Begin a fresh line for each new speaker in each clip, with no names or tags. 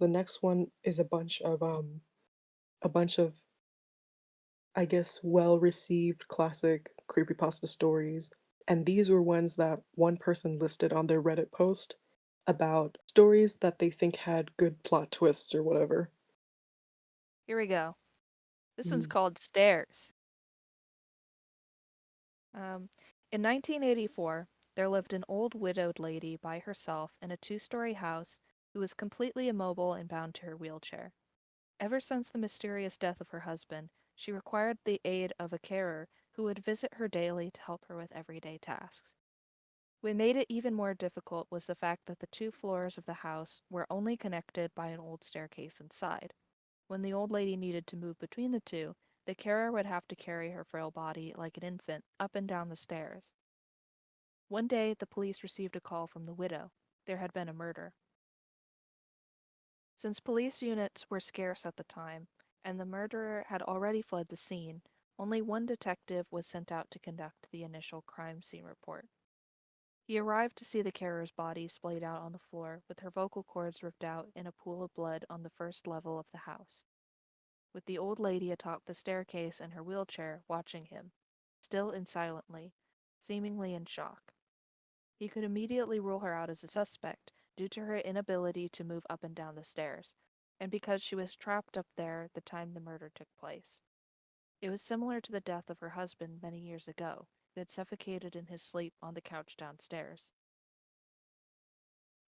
The next one is a bunch of, I guess, well-received classic creepypasta stories, and these were ones that one person listed on their Reddit post about stories that they think had good plot twists or whatever.
Here we go. This one's
Mm.
called Stairs. In 1984, there lived an old widowed lady by herself in a two-story house who was completely immobile and bound to her wheelchair. Ever since the mysterious death of her husband, she required the aid of a carer who would visit her daily to help her with everyday tasks. What made it even more difficult was the fact that the two floors of the house were only connected by an old staircase inside. When the old lady needed to move between the two, the carer would have to carry her frail body like an infant up and down the stairs. One day, the police received a call from the widow. There had been a murder. Since police units were scarce at the time, and the murderer had already fled the scene, only one detective was sent out to conduct the initial crime scene report. He arrived to see the carer's body splayed out on the floor, with her vocal cords ripped out in a pool of blood on the first level of the house, with the old lady atop the staircase in her wheelchair watching him, still and silently, seemingly in shock. He could immediately rule her out as a suspect due to her inability to move up and down the stairs, and because she was trapped up there the time the murder took place. It was similar to the death of her husband many years ago, who had suffocated in his sleep on the couch downstairs.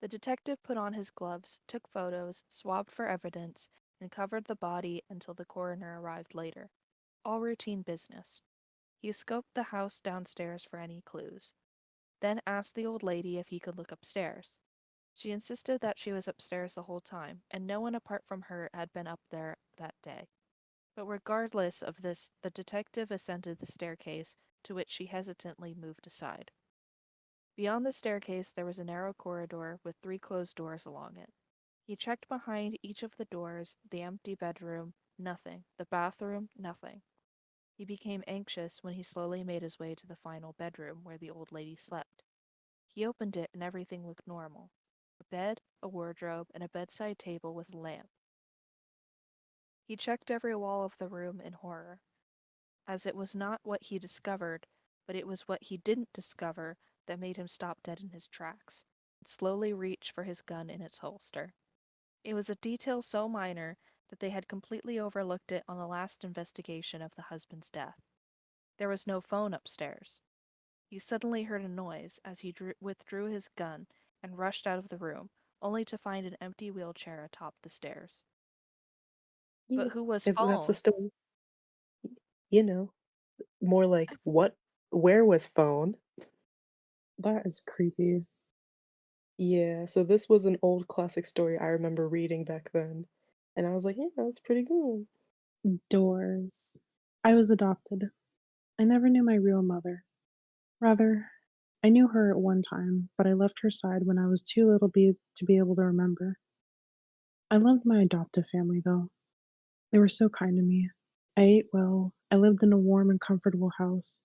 The detective put on his gloves, took photos, swabbed for evidence, and covered the body until the coroner arrived later. All routine business. He scoped the house downstairs for any clues, then asked the old lady if he could look upstairs. She insisted that she was upstairs the whole time, and no one apart from her had been up there that day. But regardless of this, the detective ascended the staircase, to which she hesitantly moved aside. Beyond the staircase there was a narrow corridor with three closed doors along it. He checked behind each of the doors, the empty bedroom, nothing, the bathroom, nothing. He became anxious when he slowly made his way to the final bedroom where the old lady slept. He opened it and everything looked normal. A bed, a wardrobe, and a bedside table with a lamp. He checked every wall of the room in horror, as it was not what he discovered, but it was what he didn't discover that made him stop dead in his tracks, and slowly reach for his gun in its holster. It was a detail so minor that they had completely overlooked it on the last investigation of the husband's death. There was no phone upstairs. He suddenly heard a noise as he withdrew his gun and rushed out of the room, only to find an empty wheelchair atop the stairs.
Yeah,
But who was
if that's the
phone?
story, you know, more like what? Where was phone? That is creepy. Yeah, so this was an old classic story I remember reading back then, and I was like, yeah, that's pretty cool.
Doors. I was adopted. I never knew my real mother. Rather, I knew her at one time, but I left her side when I was too little to be able to remember. I loved my adoptive family, though. They were so kind to me. I ate well, I lived in a warm and comfortable house,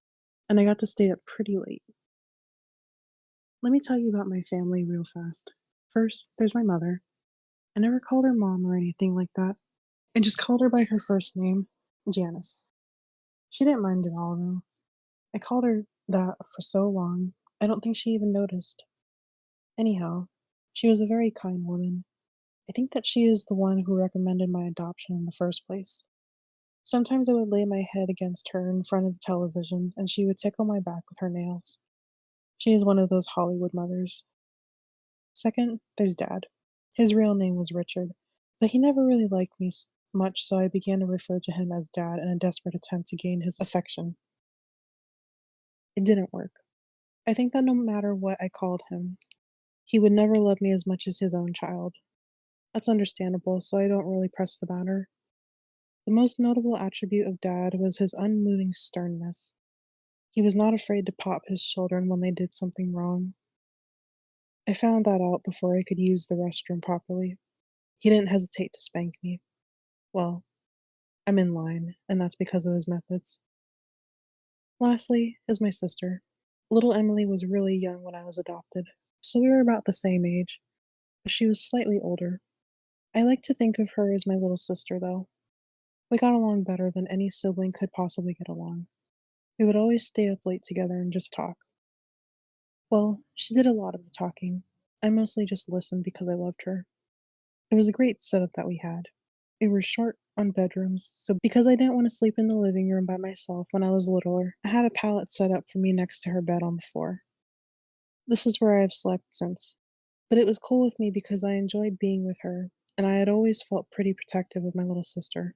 and I got to stay up pretty late. Let me tell you about my family real fast. First, there's my mother. I never called her mom or anything like that. I just called her by her first name, Janice. She didn't mind at all, though. I called her that for so long, I don't think she even noticed. Anyhow, she was a very kind woman. I think that she is the one who recommended my adoption in the first place. Sometimes I would lay my head against her in front of the television, and she would tickle my back with her nails. She is one of those Hollywood mothers. Second, there's Dad. His real name was Richard, but he never really liked me much, so I began to refer to him as Dad in a desperate attempt to gain his affection. It didn't work. I think that no matter what I called him, he would never love me as much as his own child. That's understandable, so I don't really press the matter. The most notable attribute of Dad was his unmoving sternness. He was not afraid to pop his children when they did something wrong. I found that out before I could use the restroom properly. He didn't hesitate to spank me. Well, I'm in line, and that's because of his methods. Lastly, is my sister. Little Emily was really young when I was adopted, so we were about the same age, but she was slightly older. I like to think of her as my little sister, though. We got along better than any sibling could possibly get along. We would always stay up late together and just talk. Well, she did a lot of the talking. I mostly just listened because I loved her. It was a great setup that we had. We were short on bedrooms, so because I didn't want to sleep in the living room by myself when I was littler, I had a pallet set up for me next to her bed on the floor. This is where I have slept since. But it was cool with me because I enjoyed being with her, and I had always felt pretty protective of my little sister.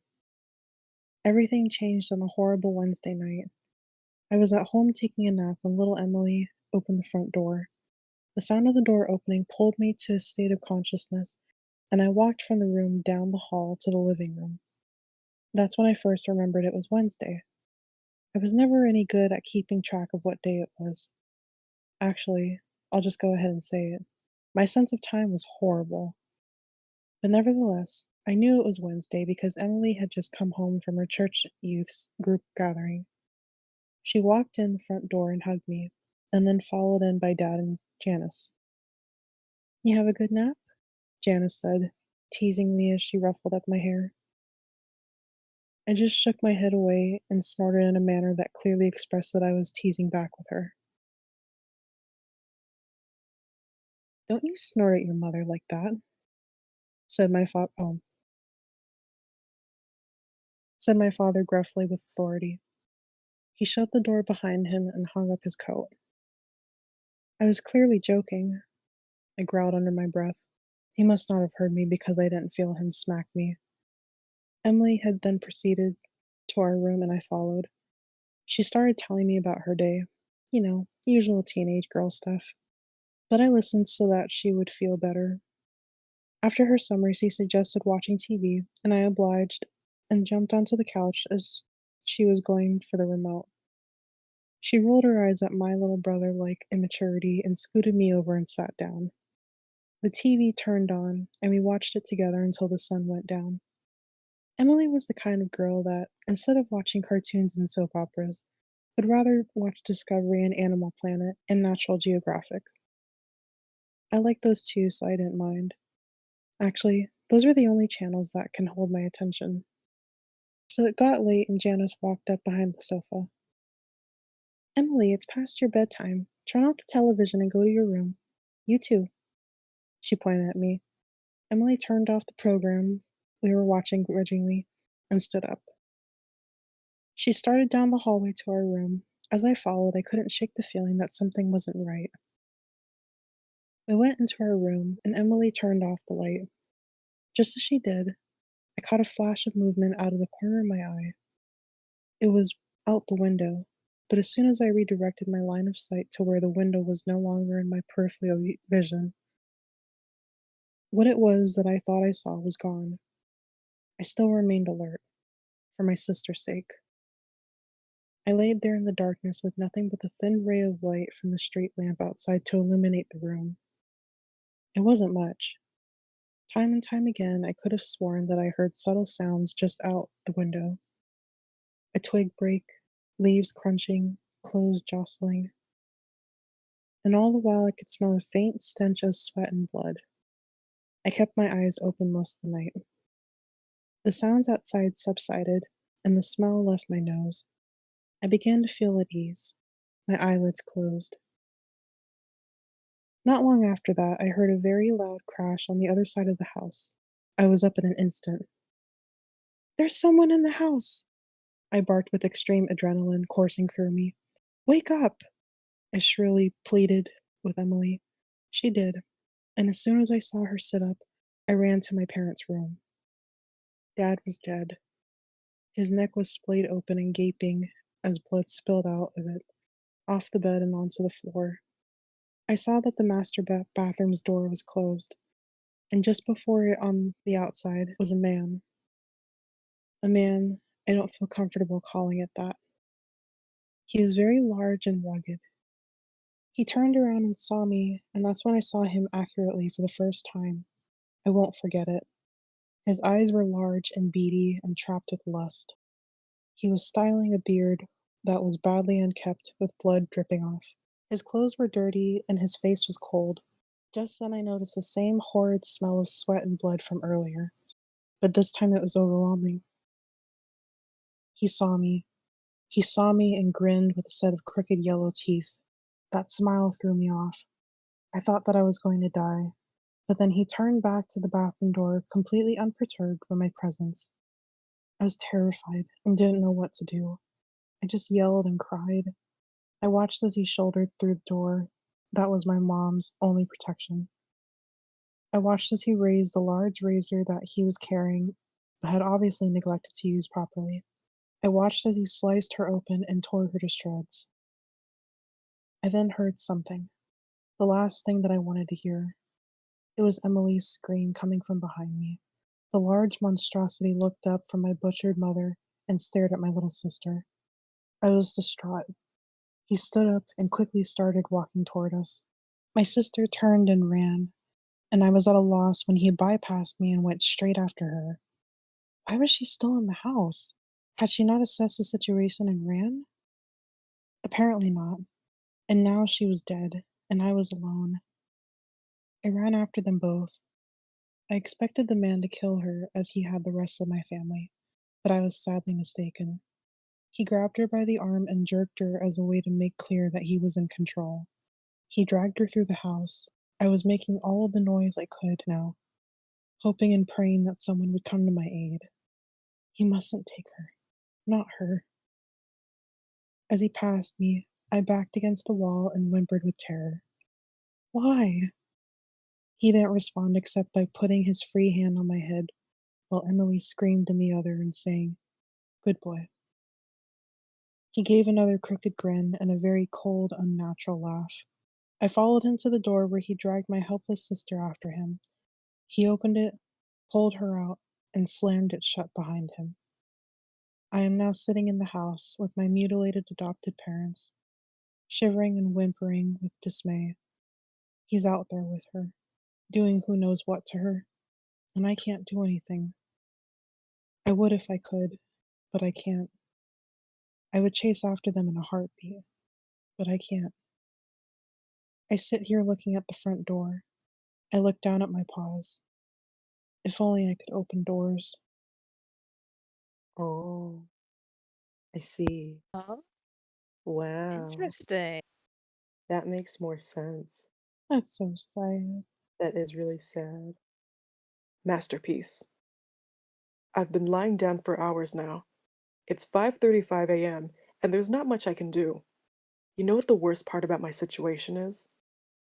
Everything changed on a horrible Wednesday night. I was at home taking a nap when little Emily opened the front door. The sound of the door opening pulled me to a state of consciousness, and I walked from the room down the hall to the living room. That's when I first remembered it was Wednesday. I was never any good at keeping track of what day it was. Actually, I'll just go ahead and say it. My sense of time was horrible. But nevertheless, I knew it was Wednesday because Emily had just come home from her church youth's group gathering. She walked in the front door and hugged me, and then followed in by Dad and Janice. You have a good nap? Janice said, teasingly as she ruffled up my hair. I just shook my head away and snorted in a manner that clearly expressed that I was teasing back with her. Don't you snort at your mother like that, said my fa- oh, said my father gruffly with authority. He shut the door behind him and hung up his coat. I was clearly joking, I growled under my breath. He must not have heard me because I didn't feel him smack me. Emily had then proceeded to our room and I followed. She started telling me about her day. Usual teenage girl stuff. But I listened so that she would feel better. After her summary, she suggested watching TV, and I obliged and jumped onto the couch as she was going for the remote. She rolled her eyes at my little brother like immaturity and scooted me over and sat down. The TV turned on, and we watched it together until the sun went down. Emily was the kind of girl that, instead of watching cartoons and soap operas, would rather watch Discovery and Animal Planet and Natural Geographic. I like those too, so I didn't mind. Actually, those were the only channels that can hold my attention. So it got late and Janice walked up behind the sofa. Emily, it's past your bedtime. Turn off the television and go to your room. You too. She pointed at me. Emily turned off the program we were watching grudgingly and stood up. She started down the hallway to our room. As I followed, I couldn't shake the feeling that something wasn't right. We went into our room, and Emily turned off the light. Just as she did, I caught a flash of movement out of the corner of my eye. It was out the window, but as soon as I redirected my line of sight to where the window was no longer in my peripheral vision, what it was that I thought I saw was gone. I still remained alert, for my sister's sake. I laid there in the darkness with nothing but the thin ray of light from the street lamp outside to illuminate the room. It wasn't much. Time and time again, I could have sworn that I heard subtle sounds just out the window. A twig break, leaves crunching, clothes jostling, and all the while I could smell a faint stench of sweat and blood. I kept my eyes open most of the night. The sounds outside subsided, and the smell left my nose. I began to feel at ease. My eyelids closed. Not long after that, I heard a very loud crash on the other side of the house. I was up in an instant. There's someone in the house! I barked with extreme adrenaline coursing through me. Wake up! I shrilly pleaded with Emily. She did, and as soon as I saw her sit up, I ran to my parents' room. Dad was dead. His neck was splayed open and gaping as blood spilled out of it, off the bed and onto the floor. I saw that the master bathroom's door was closed, and just before it on the outside was a man. A man, I don't feel comfortable calling it that. He was very large and rugged. He turned around and saw me, and that's when I saw him accurately for the first time. I won't forget it. His eyes were large and beady and trapped with lust. He was styling a beard that was badly unkempt with blood dripping off. His clothes were dirty and his face was cold. Just then I noticed the same horrid smell of sweat and blood from earlier, but this time it was overwhelming. He saw me. He saw me and grinned with a set of crooked yellow teeth. That smile threw me off. I thought that I was going to die, but then he turned back to the bathroom door, completely unperturbed by my presence. I was terrified and didn't know what to do. I just yelled and cried. I watched as he shouldered through the door. That was my mom's only protection. I watched as he raised the large razor that he was carrying, but had obviously neglected to use properly. I watched as he sliced her open and tore her to shreds. I then heard something, the last thing that I wanted to hear. It was Emily's scream coming from behind me. The large monstrosity looked up from my butchered mother and stared at my little sister. I was distraught. He stood up and quickly started walking toward us. My sister turned and ran, and I was at a loss when he bypassed me and went straight after her. Why was she still in the house? Had she not assessed the situation and ran? Apparently not. And now she was dead, and I was alone. I ran after them both. I expected the man to kill her as he had the rest of my family, but I was sadly mistaken. He grabbed her by the arm and jerked her as a way to make clear that he was in control. He dragged her through the house. I was making all of the noise I could now, hoping and praying that someone would come to my aid. He mustn't take her. Not her. As he passed me, I backed against the wall and whimpered with terror. Why? He didn't respond except by putting his free hand on my head, while Emily screamed in the other and saying, Good boy. He gave another crooked grin and a very cold, unnatural laugh. I followed him to the door where he dragged my helpless sister after him. He opened it, pulled her out, and slammed it shut behind him. I am now sitting in the house with my mutilated adopted parents, shivering and whimpering with dismay. He's out there with her, doing who knows what to her, and I can't do anything. I would if I could, but I can't. I would chase after them in a heartbeat, but I can't. I sit here looking at the front door. I look down at my paws. If only I could open doors.
Oh, I see.
Oh,
Wow,
interesting.
that makes more sense.
That's so sad.
That is really sad. Masterpiece. I've been lying down for hours now. It's 5:35 a.m., and there's not much I can do. You know what the worst part about my situation is?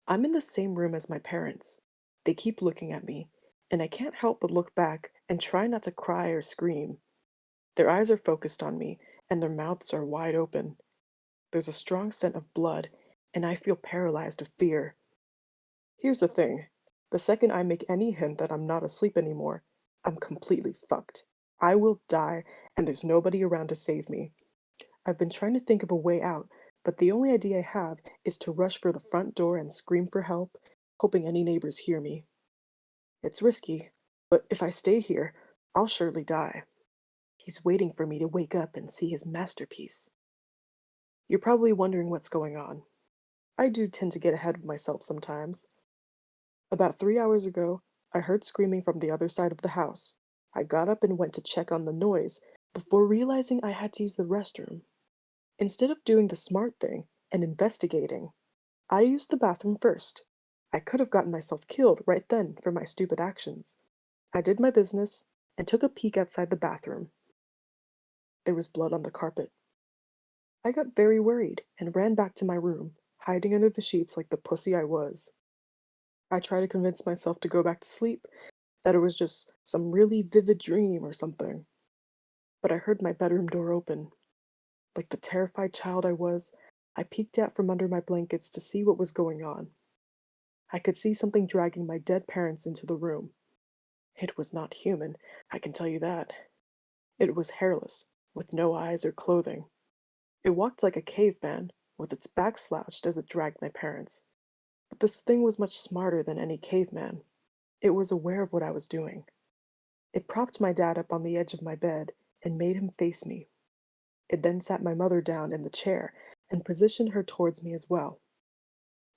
I'm in the same room as my parents. They keep looking at me, and I can't help but look back and try not to cry or scream. Their eyes are focused on me, and their mouths are wide open. There's a strong scent of blood, and I feel paralyzed with fear. Here's the thing. The second I make any hint that I'm not asleep anymore, I'm completely fucked. I will die, and there's nobody around to save me. I've been trying to think of a way out, but the only idea I have is to rush for the front door and scream for help, hoping any neighbors hear me. It's risky, but if I stay here, I'll surely die. He's waiting for me to wake up and see his masterpiece. You're probably wondering what's going on. I do tend to get ahead of myself sometimes. About 3 hours ago, I heard screaming from the other side of the house. I got up and went to check on the noise before realizing I had to use the restroom. Instead of doing the smart thing and investigating, I used the bathroom first. I could have gotten myself killed right then for my stupid actions. I did my business and took a peek outside the bathroom. There was blood on the carpet. I got very worried and ran back to my room, hiding under the sheets like the pussy I was. I tried to convince myself to go back to sleep, that it was just some really vivid dream or something. But I heard my bedroom door open. Like the terrified child I was, I peeked out from under my blankets to see what was going on. I could see something dragging my dead parents into the room. It was not human, I can tell you that. It was hairless, with no eyes or clothing. It walked like a caveman, with its back slouched as it dragged my parents. But this thing was much smarter than any caveman. It was aware of what I was doing. It propped my dad up on the edge of my bed and made him face me. It then sat my mother down in the chair and positioned her towards me as well.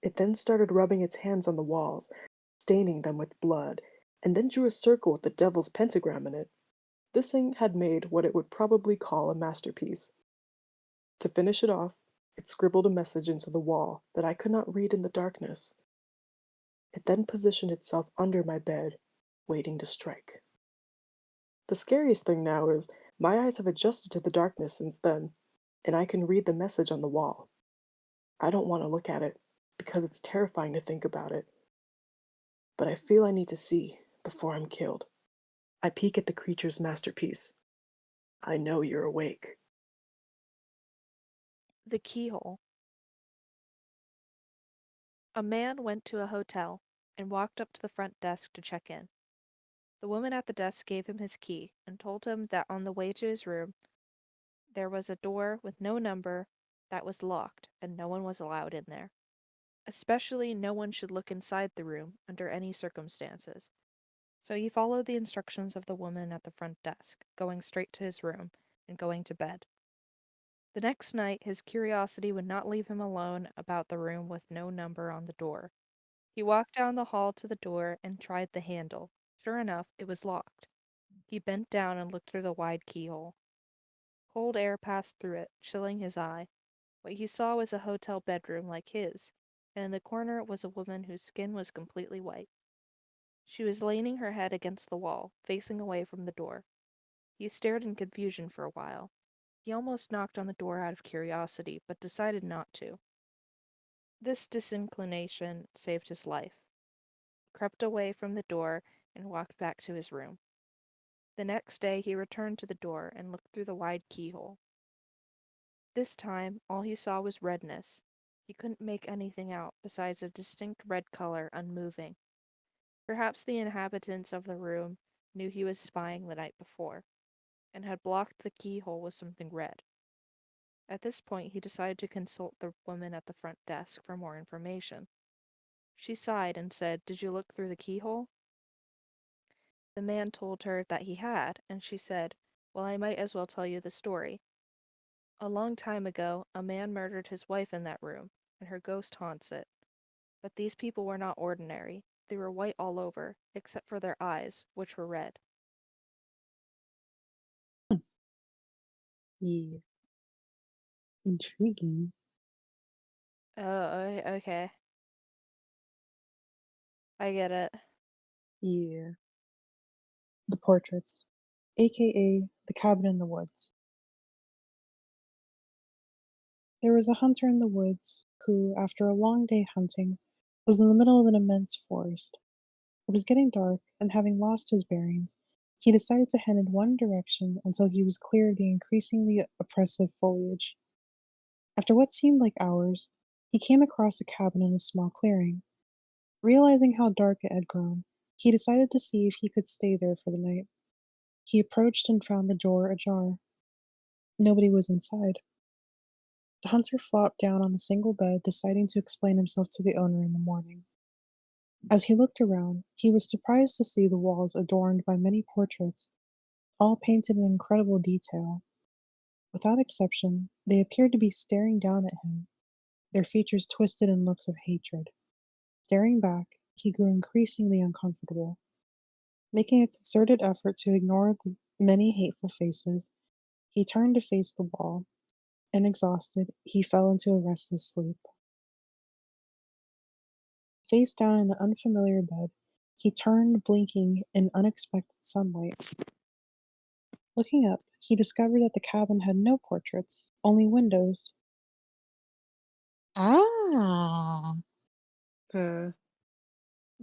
It then started rubbing its hands on the walls, staining them with blood, and then drew a circle with the devil's pentagram in it. This thing had made what it would probably call a masterpiece. To finish it off, it scribbled a message into the wall that I could not read in the darkness. It then positioned itself under my bed, waiting to strike. The scariest thing now is my eyes have adjusted to the darkness since then, and I can read the message on the wall. I don't want to look at it because it's terrifying to think about it, but I feel I need to see before I'm killed. I peek at the creature's masterpiece. I know you're awake.
The Keyhole. A man went to a hotel and walked up to the front desk to check in. The woman at the desk gave him his key and told him that on the way to his room there was a door with no number that was locked and no one was allowed in there. Especially no one should look inside the room under any circumstances. So he followed the instructions of the woman at the front desk, going straight to his room and going to bed. The next night his curiosity would not leave him alone about the room with no number on the door. He walked down the hall to the door and tried the handle. Sure enough, it was locked. He bent down and looked through the wide keyhole. Cold air passed through it, chilling his eye. What he saw was a hotel bedroom like his, and in the corner was a woman whose skin was completely white. She was leaning her head against the wall, facing away from the door. He stared in confusion for a while. He almost knocked on the door out of curiosity, but decided not to. This disinclination saved his life. He crept away from the door and walked back to his room. The next day he returned to the door and looked through the wide keyhole. This time all he saw was redness. He couldn't make anything out besides a distinct red color unmoving. Perhaps the inhabitants of the room knew he was spying the night before, and had blocked the keyhole with something red. At this point he decided to consult the woman at the front desk for more information. She sighed and said, "Did you look through the keyhole?" The man told her that he had, and she said, "Well, I might as well tell you the story. A long time ago, a man murdered his wife in that room, and her ghost haunts it. But these people were not ordinary. They were white all over, except for their eyes, which were red."
Hmm. Yeah, intriguing.
Oh, okay. I get it.
Yeah. The portraits, aka the cabin in the woods. There was a hunter in the woods who, after a long day hunting, was in the middle of an immense forest. It was getting dark, and having lost his bearings, he decided to head in one direction until he was clear of the increasingly oppressive foliage. After what seemed like hours, he came across a cabin in a small clearing. Realizing how dark it had grown, he decided to see if he could stay there for the night. He approached and found the door ajar. Nobody was inside. The hunter flopped down on a single bed, deciding to explain himself to the owner in the morning. As he looked around, he was surprised to see the walls adorned by many portraits, all painted in incredible detail. Without exception, they appeared to be staring down at him, their features twisted in looks of hatred. Staring back, he grew increasingly uncomfortable. Making a concerted effort to ignore the many hateful faces, he turned to face the wall, and exhausted, he fell into a restless sleep. Face down in an unfamiliar bed, he turned, blinking in unexpected sunlight. Looking up, he discovered that the cabin had no portraits, only windows. Ah!
Uh,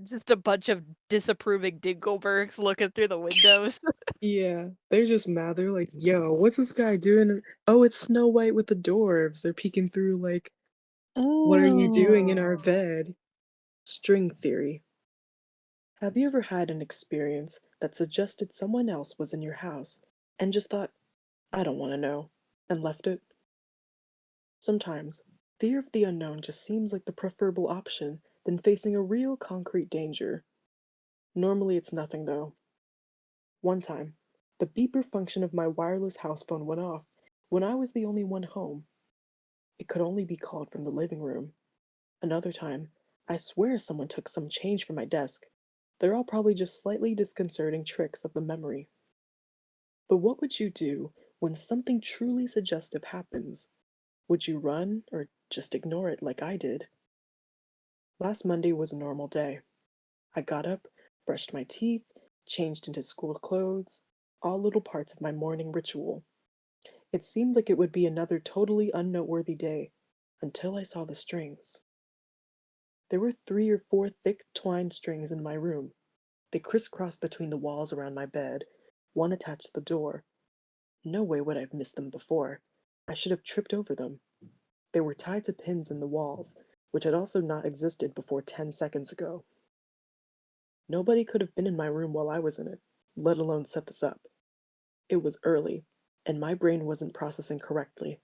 Just a bunch of disapproving Dinkelbergs looking through the windows.
yeah, they're just mad. They're like, yo, what's this guy doing? Oh, it's Snow White with the dwarves. They're peeking through, like, what are you doing in our
Oh!
bed? String theory. Have you ever had an experience that suggested someone else was in your house and just thought, I don't want to know, and left it? Sometimes, fear of the unknown just seems like the preferable option than facing a real concrete danger. Normally it's nothing though. One time, the beeper function of my wireless house phone went off when I was the only one home. It could only be called from the living room. Another time, I swear someone took some change from my desk. They're all probably just slightly disconcerting tricks of the memory. But what would you do when something truly suggestive happens? Would you run or just ignore it like I did? Last Monday was a normal day. I got up, brushed my teeth, changed into school clothes, all little parts of my morning ritual. It seemed like it would be another totally unnoteworthy day until I saw the strings. There were 3 or 4 thick twined strings in my room. They crisscrossed between the walls around my bed, one attached to the door. No way would I have missed them before. I should have tripped over them. They were tied to pins in the walls, which had also not existed before 10 seconds ago. Nobody could have been in my room while I was in it, let alone set this up. It was early, and my brain wasn't processing correctly.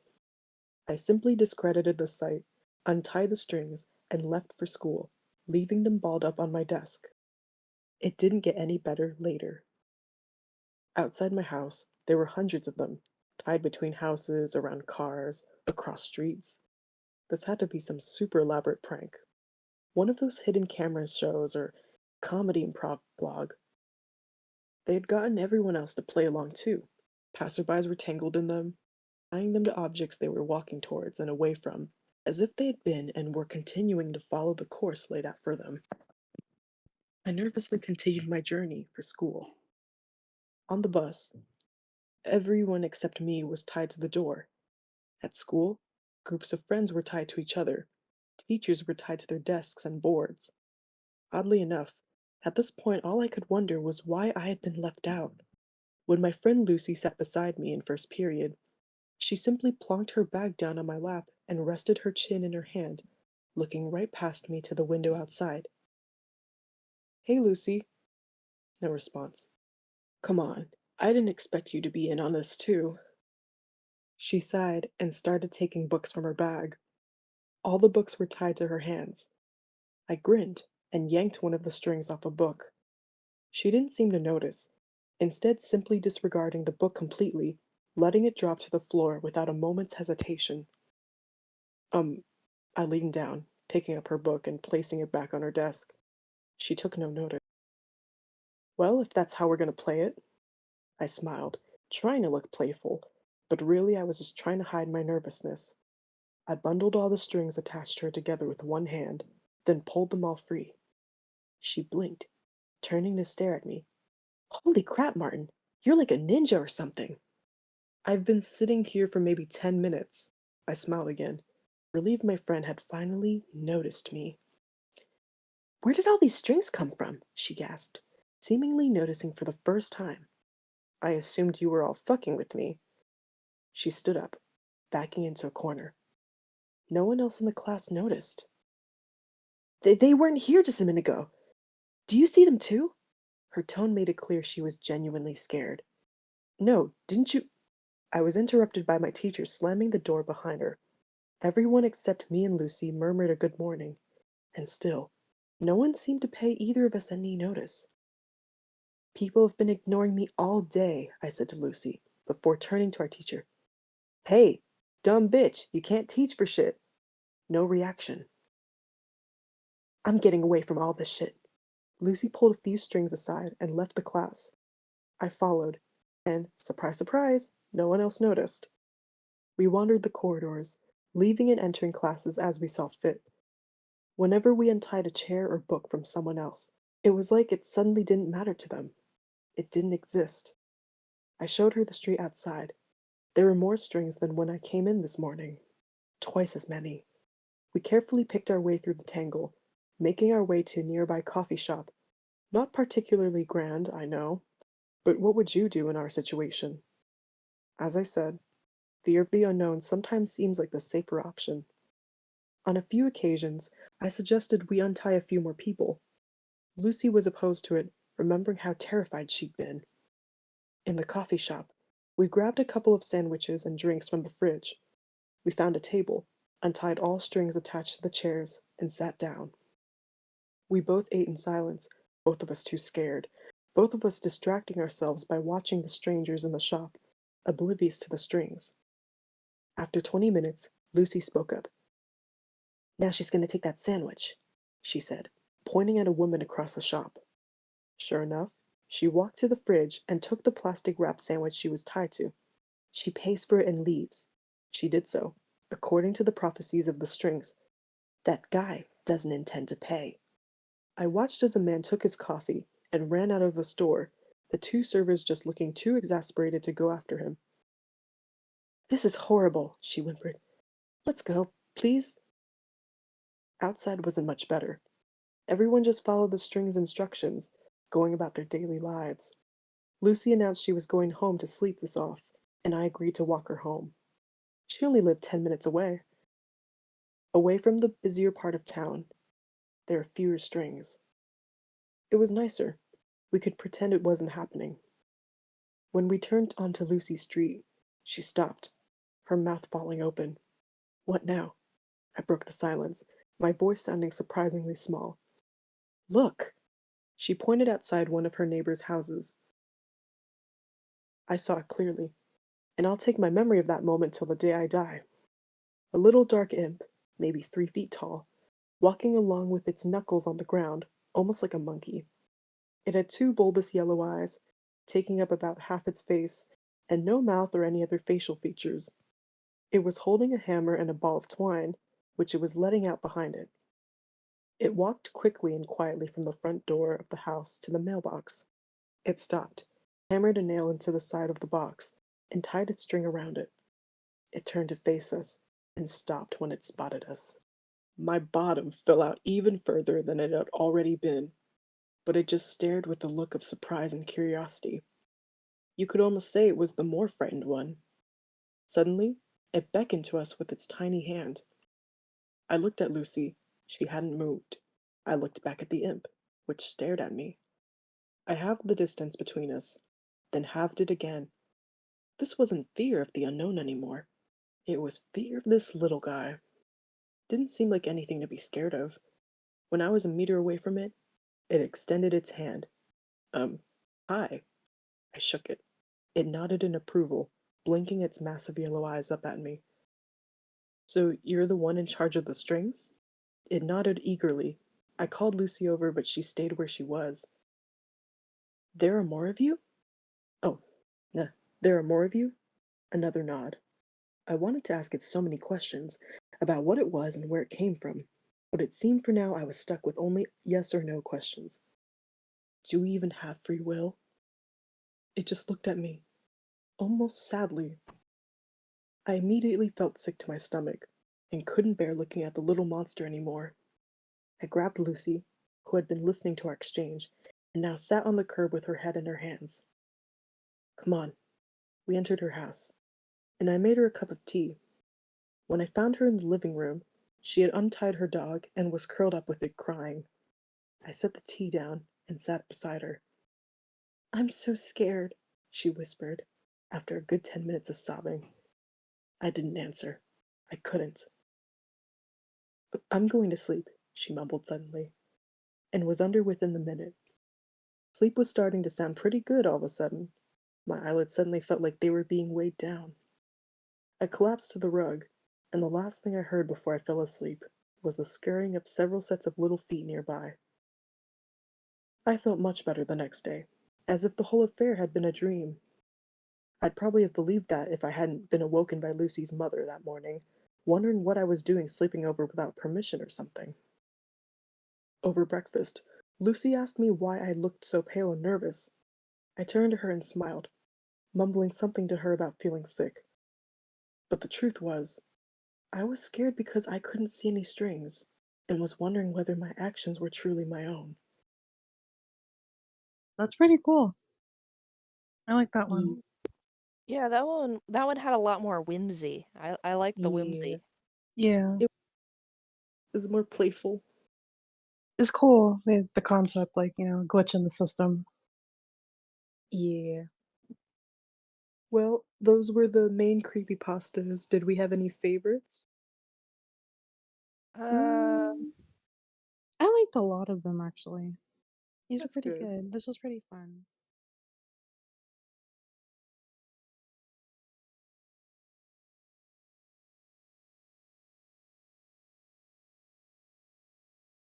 I simply discredited the sight, untied the strings, and left for school, leaving them balled up on my desk. It didn't get any better later. Outside my house, there were hundreds of them, tied between houses, around cars, across streets. This had to be some super elaborate prank. One of those hidden camera shows or comedy improv blog. They had gotten everyone else to play along too. Passerbys were tangled in them, tying them to objects they were walking towards and away from, as if they had been and were continuing to follow the course laid out for them. I nervously continued my journey for school. On the bus, everyone except me was tied to the door. At school, groups of friends were tied to each other. Teachers were tied to their desks and boards. Oddly enough, at this point all I could wonder was why I had been left out. When my friend Lucy sat beside me in first period, she simply plonked her bag down on my lap and rested her chin in her hand, looking right past me to the window outside. "Hey, Lucy." No response. "Come on, I didn't expect you to be in on this too." She sighed and started taking books from her bag. All the books were tied to her hands. I grinned and yanked one of the strings off a book. She didn't seem to notice, instead simply disregarding the book completely, letting it drop to the floor without a moment's hesitation. Um, I leaned down, picking up her book and placing it back on her desk. She took no notice. "Well, if that's how we're going to play it," I smiled, trying to look playful, but really I was just trying to hide my nervousness. I bundled all the strings attached to her together with one hand, then pulled them all free. She blinked, turning to stare at me. "Holy crap, Martin! You're like a ninja or something!" "I've been sitting here for maybe 10 minutes." I smiled again, relieved my friend had finally noticed me. "Where did all these strings come from?" she gasped, seemingly noticing for the first time. "I assumed you were all fucking with me." She stood up, backing into a corner. No one else in the class noticed. They weren't here just a minute ago. Do you see them too?" Her tone made it clear she was genuinely scared. "No, didn't you—" I was interrupted by my teacher slamming the door behind her. Everyone except me and Lucy murmured a good morning, and still, no one seemed to pay either of us any notice. "People have been ignoring me all day," I said to Lucy, before turning to our teacher. "Hey, dumb bitch, you can't teach for shit." No reaction. "I'm getting away from all this shit." Lucy pulled a few strings aside and left the class. I followed, and, surprise, surprise, no one else noticed. We wandered the corridors, leaving and entering classes as we saw fit. Whenever we untied a chair or book from someone else, it was like it suddenly didn't matter to them. It didn't exist. I showed her the street outside. There were more strings than when I came in this morning. Twice as many. We carefully picked our way through the tangle, making our way to a nearby coffee shop. Not particularly grand, I know, but what would you do in our situation? As I said, fear of the unknown sometimes seems like the safer option. On a few occasions, I suggested we untie a few more people. Lucy was opposed to it, remembering how terrified she'd been. In the coffee shop, we grabbed a couple of sandwiches and drinks from the fridge. We found a table, untied all strings attached to the chairs, and sat down. We both ate in silence, both of us too scared, both of us distracting ourselves by watching the strangers in the shop, oblivious to the strings. After 20 minutes, Lucy spoke up. Now she's going to take that sandwich, she said, pointing at a woman across the shop. Sure enough, she walked to the fridge and took the plastic wrap sandwich she was tied to. She pays for it and leaves. She did so, according to the prophecies of the strings. That guy doesn't intend to pay. I watched as a man took his coffee and ran out of the store, the two servers just looking too exasperated to go after him. This is horrible, she whimpered. Let's go, please. Outside wasn't much better. Everyone just followed the string's instructions, going about their daily lives. Lucy announced she was going home to sleep this off, and I agreed to walk her home. She only lived 10 minutes away. Away from the busier part of town, there are fewer strings. It was nicer. We could pretend it wasn't happening. When we turned onto Lucy Street, she stopped, her mouth falling open. What now? I broke the silence, my voice sounding surprisingly small. Look! She pointed outside one of her neighbor's houses. I saw it clearly, and I'll take my memory of that moment till the day I die. A little dark imp, maybe 3 feet tall, walking along with its knuckles on the ground, almost like a monkey. It had two bulbous yellow eyes, taking up about half its face, and no mouth or any other facial features. It was holding a hammer and a ball of twine, which it was letting out behind it. It walked quickly and quietly from the front door of the house to the mailbox. It stopped, hammered a nail into the side of the box, and tied its string around it. It turned to face us, and stopped when it spotted us. My bottom fell out even further than it had already been, but it just stared with a look of surprise and curiosity. You could almost say it was the more frightened one. Suddenly, it beckoned to us with its tiny hand. I looked at Lucy. She hadn't moved. I looked back at the imp, which stared at me. I halved the distance between us, then halved it again. This wasn't fear of the unknown anymore. It was fear of this little guy. Didn't seem like anything to be scared of. When I was a meter away from it, it extended its hand. Um, hi. I shook it. It nodded in approval, blinking its massive yellow eyes up at me. So you're the one in charge of the strings? It nodded eagerly. I called Lucy over, but she stayed where she was. There are more of you? Oh, nah, there are more of you? Another nod. I wanted to ask it so many questions about what it was and where it came from, but it seemed for now I was stuck with only yes or no questions. Do we even have free will? It just looked at me, almost sadly. I immediately felt sick to my stomach and couldn't bear looking at the little monster anymore. I grabbed Lucy, who had been listening to our exchange, and now sat on the curb with her head in her hands. Come on. We entered her house, and I made her a cup of tea. When I found her in the living room, she had untied her dog and was curled up with it crying. I set the tea down and sat beside her. I'm so scared, she whispered, after a good 10 minutes of sobbing. I didn't answer. I couldn't. I'm going to sleep, she mumbled suddenly, and was under within the minute. Sleep was starting to sound pretty good all of a sudden. My eyelids suddenly felt like they were being weighed down. I collapsed to the rug, and the last thing I heard before I fell asleep was the scurrying of several sets of little feet nearby. I felt much better the next day, as if the whole affair had been a dream. I'd probably have believed that if I hadn't been awoken by Lucy's mother that morning, wondering what I was doing sleeping over without permission or something. Over breakfast, Lucy asked me why I looked so pale and nervous. I turned to her and smiled, mumbling something to her about feeling sick. But the truth was, I was scared because I couldn't see any strings, and was wondering whether my actions were truly my own.
That's pretty cool. I like that one.
Ye-
Yeah, that one had a lot more whimsy. I like the
Yeah,
whimsy.
Yeah.
it was more playful.
It's cool, the concept, like, glitch in the system.
Yeah. Well, those were the main creepypastas. Did we have any favorites?
Uh,
Mm, I liked a lot of them, actually. These are
That's
pretty
good.
good. This was pretty fun.